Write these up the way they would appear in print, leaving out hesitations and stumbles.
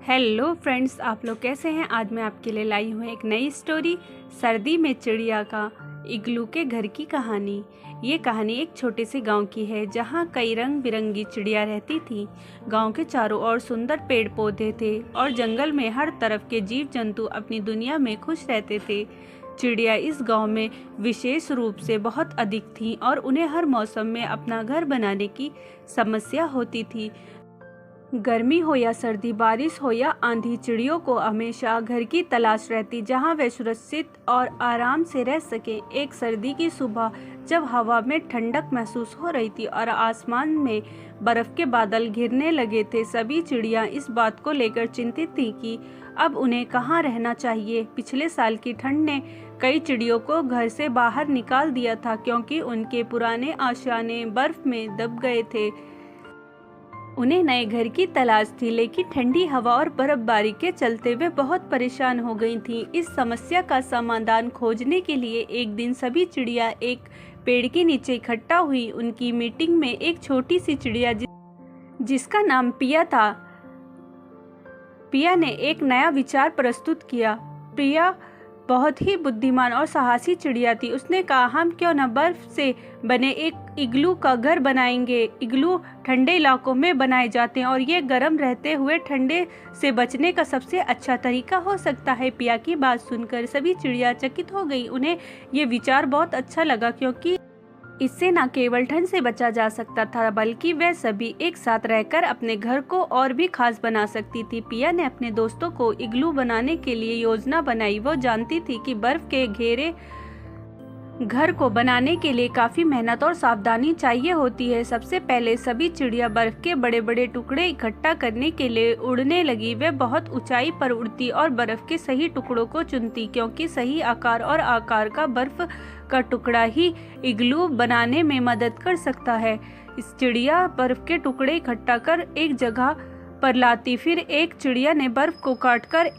Hello friends, आप लोग कैसे हैं। आज मैं आपके लिए लाई हूँ एक नई स्टोरी, सर्दी में चिड़िया का इग्लू के घर की कहानी। ये कहानी एक छोटे से गांव की है जहाँ कई रंग बिरंगी चिड़िया रहती थी। गांव के चारों ओर सुंदर पेड़ पौधे थे और जंगल में हर तरफ के जीव जंतु अपनी दुनिया में खुश रहते थे। चिड़िया इस गांव में विशेष रूप से बहुत अधिक थीं और उन्हें हर मौसम में अपना घर बनाने की समस्या होती थी। गर्मी हो या सर्दी, बारिश हो या आंधी, चिड़ियों को हमेशा घर की तलाश रहती जहां वे सुरक्षित और आराम से रह सकें। एक सर्दी की सुबह जब हवा में ठंडक महसूस हो रही थी और आसमान में बर्फ के बादल घिरने लगे थे, सभी चिड़िया इस बात को लेकर चिंतित थी कि अब उन्हें कहाँ रहना चाहिए। पिछले साल की ठंड ने कई चिड़ियों को घर से बाहर निकाल दिया था क्योंकि उनके पुराने आशाने बर्फ में दब गए थे। उन्हें नए घर की तलाश थी, लेकिन ठंडी हवा और बर्फबारी के चलते वे बहुत परेशान हो गई थीं। इस समस्या का समाधान खोजने के लिए एक दिन सभी चिड़िया एक पेड़ के नीचे इकट्ठा हुई। उनकी मीटिंग में एक छोटी सी चिड़िया जिसका नाम पिया था, पिया ने एक नया विचार प्रस्तुत किया। पिया बहुत ही बुद्धिमान और साहसी चिड़िया थी। उसने कहा, हम क्यों न बर्फ से बने एक इग्लू का घर बनाएंगे। इग्लू ठंडे इलाकों में बनाए जाते हैं और ये गर्म रहते हुए ठंडे से बचने का सबसे अच्छा तरीका हो सकता है। पिया की बात सुनकर सभी चिड़िया चकित हो गई। उन्हें ये विचार बहुत अच्छा लगा क्योंकि इससे न केवल ठंड से बचा जा सकता था, बल्कि वे सभी एक साथ रहकर अपने घर को और भी खास बना सकती थी। पिया ने अपने दोस्तों को इग्लू बनाने के लिए योजना बनाई। वो जानती थी कि बर्फ के घेरे घर को बनाने के लिए काफी मेहनत और सावधानी चाहिए होती है। सबसे पहले सभी चिड़िया बर्फ के बड़े बड़े टुकड़े इकट्ठा करने के लिए उड़ने लगी। वे बहुत ऊंचाई पर उड़ती और बर्फ के सही टुकड़ों को चुनती क्योंकि सही आकार और आकार का बर्फ का टुकड़ा ही इग्लू बनाने में मदद कर सकता है। इस चिड़िया बर्फ के टुकड़े इकट्ठा कर एक जगह पर लाती। फिर एक चिड़िया ने बर्फ को काटकर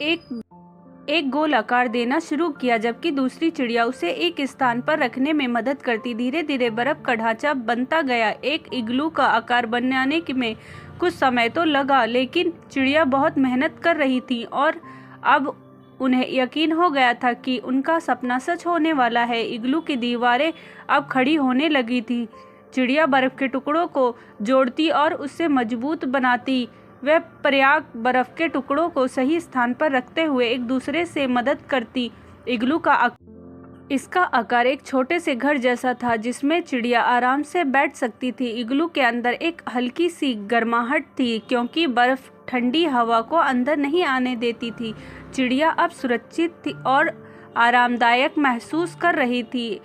एक गोल आकार देना शुरू किया, जबकि दूसरी चिड़िया उसे एक स्थान पर रखने में मदद करती। धीरे धीरे बर्फ का ढांचा बनता गया। एक इग्लू का आकार बनाने में कुछ समय तो लगा, लेकिन चिड़िया बहुत मेहनत कर रही थी और अब उन्हें यकीन हो गया था कि उनका सपना सच होने वाला है। इग्लू की दीवारें अब खड़ी होने लगी थी। चिड़िया बर्फ के टुकड़ों को जोड़ती और उससे मजबूत बनाती। वे पर्याप्त बर्फ के टुकड़ों को सही स्थान पर रखते हुए एक दूसरे से मदद करती। इग्लू का इसका आकार एक छोटे से घर जैसा था जिसमें चिड़िया आराम से बैठ सकती थी। इग्लू के अंदर एक हल्की सी गर्माहट थी क्योंकि बर्फ ठंडी हवा को अंदर नहीं आने देती थी। चिड़िया अब सुरक्षित थी और आरामदायक महसूस कर रही थी।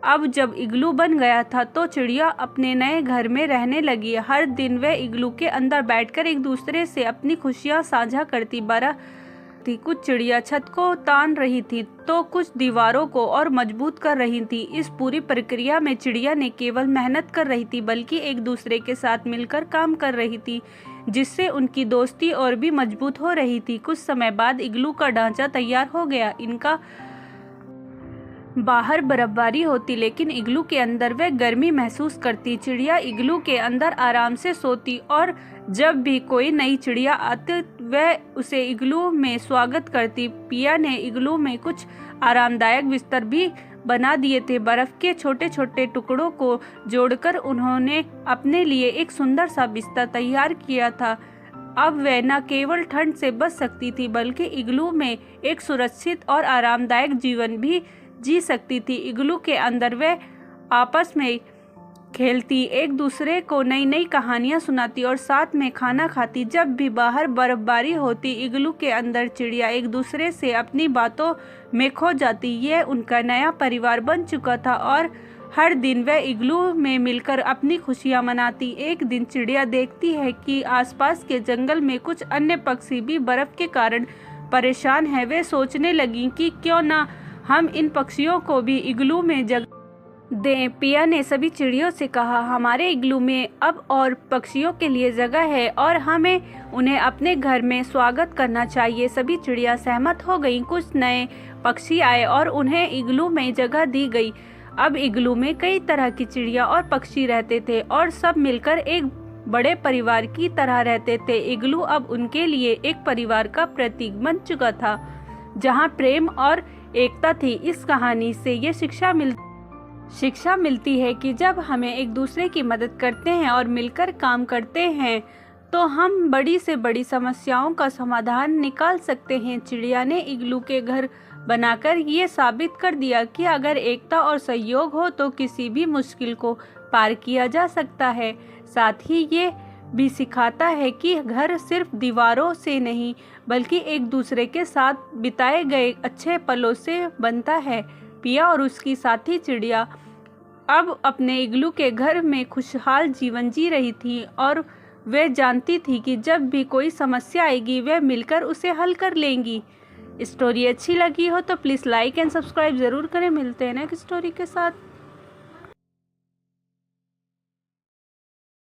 अब जब इग्लू बन गया था तो चिड़िया अपने नए घर में रहने लगी। हर दिन वे इग्लू के अंदर बैठकर एक दूसरे से अपनी खुशियां साझा करती। कुछ चिड़िया छत को तान रही थी तो कुछ दीवारों को और मजबूत कर रही थी। इस पूरी प्रक्रिया में चिड़िया ने केवल मेहनत कर रही थी, बल्कि एक दूसरे के साथ मिलकर काम कर रही थी, जिससे उनकी दोस्ती और भी मजबूत हो रही थी। कुछ समय बाद इग्लू का ढांचा तैयार हो गया। इनका बाहर बर्फबारी होती, लेकिन इग्लू के अंदर वे गर्मी महसूस करती। चिड़िया इग्लू के अंदर आराम से सोती और जब भी कोई नई चिड़िया आती वह उसे इग्लू में स्वागत करती। पिया ने इग्लू में कुछ आरामदायक बिस्तर भी बना दिए थे। बर्फ के छोटे छोटे टुकड़ों को जोड़कर उन्होंने अपने लिए एक सुंदर सा बिस्तर तैयार किया था। अब वह न केवल ठंड से बच सकती थी, बल्कि इग्लू में एक सुरक्षित और आरामदायक जीवन भी जी सकती थी। इग्लू के अंदर वे आपस में खेलती, एक दूसरे को नई नई कहानियां सुनाती और साथ में खाना खाती। जब भी बाहर बर्फबारी होती, इग्लू के अंदर चिड़िया एक दूसरे से अपनी बातों में खो जाती। यह उनका नया परिवार बन चुका था और हर दिन वे इग्लू में मिलकर अपनी खुशियां मनाती। एक दिन चिड़िया देखती है कि आसपास के जंगल में कुछ अन्य पक्षी भी बर्फ के कारण परेशान हैं। वे सोचने लगी कि क्यों ना हम इन पक्षियों को भी इग्लू में जगह दें। पिया ने सभी चिड़ियों से कहा, हमारे इग्लू में अब और पक्षियों के लिए जगह है और हमें उन्हें अपने घर में स्वागत करना चाहिए। सभी चिड़िया सहमत हो गईं। कुछ नए पक्षी आए और उन्हें इग्लू में जगह दी गई। अब इग्लू में कई तरह की चिड़िया और पक्षी रहते थे और सब मिलकर एक बड़े परिवार की तरह रहते थे। इग्लू अब उनके लिए एक परिवार का प्रतीक बन चुका था, जहां प्रेम और एकता थी। इस कहानी से ये शिक्षा मिलती है कि जब हमें एक दूसरे की मदद करते हैं और मिलकर काम करते हैं तो हम बड़ी से बड़ी समस्याओं का समाधान निकाल सकते हैं। चिड़िया ने इग्लू के घर बनाकर ये साबित कर दिया कि अगर एकता और सहयोग हो तो किसी भी मुश्किल को पार किया जा सकता है। साथ ही ये भी सिखाता है कि घर सिर्फ दीवारों से नहीं बल्कि एक दूसरे के साथ बिताए गए अच्छे पलों से बनता है। पिया और उसकी साथी चिड़िया अब अपने इग्लू के घर में खुशहाल जीवन जी रही थी और वे जानती थी कि जब भी कोई समस्या आएगी वे मिलकर उसे हल कर लेंगी। स्टोरी अच्छी लगी हो तो प्लीज़ लाइक एंड सब्सक्राइब ज़रूर करें। मिलते हैं नेक्स्ट स्टोरी के साथ।